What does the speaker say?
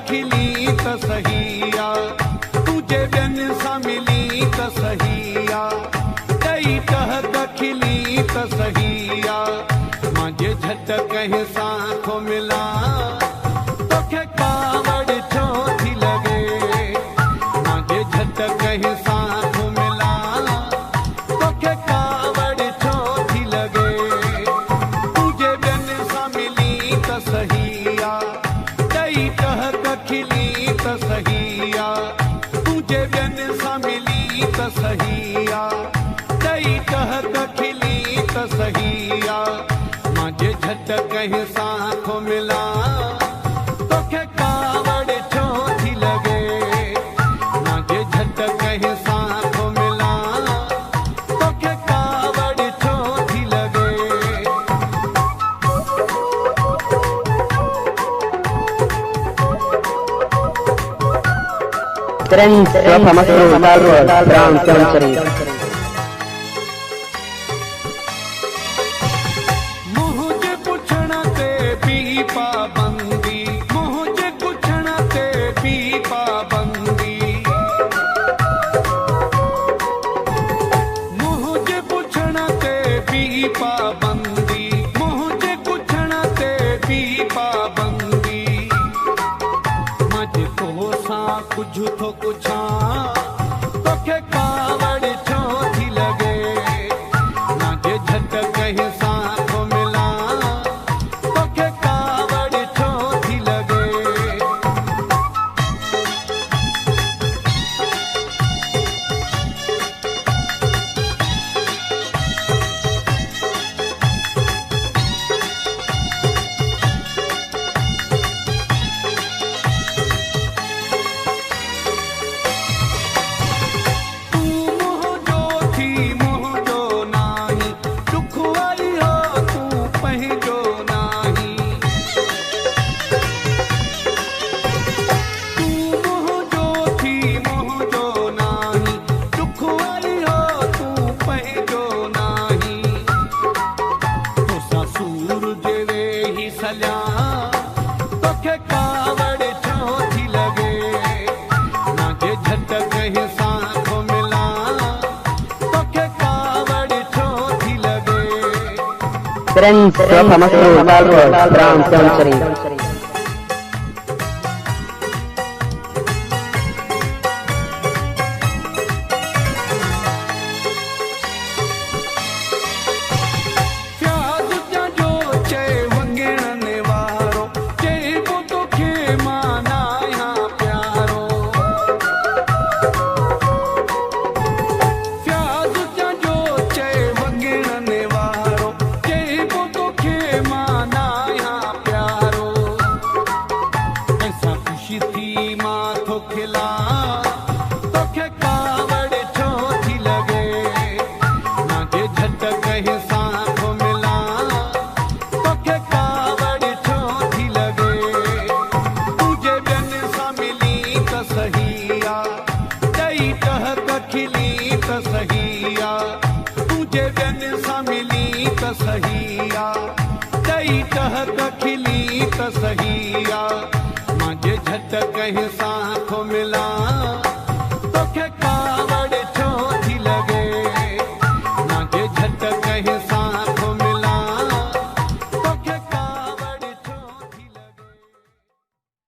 खिली त सहिया तुझे बिन सा मिली त सहिया कई टहक खिली त सहिया मुझे झटक साखो मिला तोखे कावड़ छो थी लगे मुझे झटक साखो मिला तोखे कावड़ छो थी लगे तुझे बिन सा मिली त सहिया कई टहक खिली त सहिया तुझे बिन सा मिली त सहिया कई टहक खिली त सहिया मुझे झटक साखो मिला तोखे कावड़ छो थी लगे मुझे झटक साखो मिला तोखे कावड़ छो थी लगे Trends Rafa Masrur Dalrol Brown Country मुझे पूछना ते भी पाबंदी मुझे पूछना ते भी पाबंदी मुझे पूछना ते भी पाबंदी मुझे पूछना ते भी पाबंदी मुझे को सा कुछ तो कुछा तोखे कावड़ छो थी लगे मुझे झटक साखो मिला तोखे कावड़ छो थी लगे तू मोह जो थी मोह जो नाही दुखवाई हो तू पहजो नाही तू मोह जो थी मोह जो नाही दुखवाई हो तू पहजो नाही तो सूरज वे ही सल्या तोखे कावड़ छो थी लगे मुझे झटक साखो मिला तोखे कावड़ छो थी लगे Trends Rafa Masrur Dalrol Brown Country प्याज जा जो चे वंगण वारो चे वो तोखे माना यहाँ प्यारो प्याज जा जो चे वंगण वारो चे वो तोखे माना यहाँ प्यारो ऐसा खुशी थी माथो खिला तोखे कावड़ छो थी लगे मुझे झटक साखो मिला तोखे कावड़ छो थी लगे तुझे बिन सा मिली त सहिया कई टहक खिली त सहिया तुझे बिन सा मिली त सहिया कई टहक खिली त सहिया मुझे झटक साखो मिला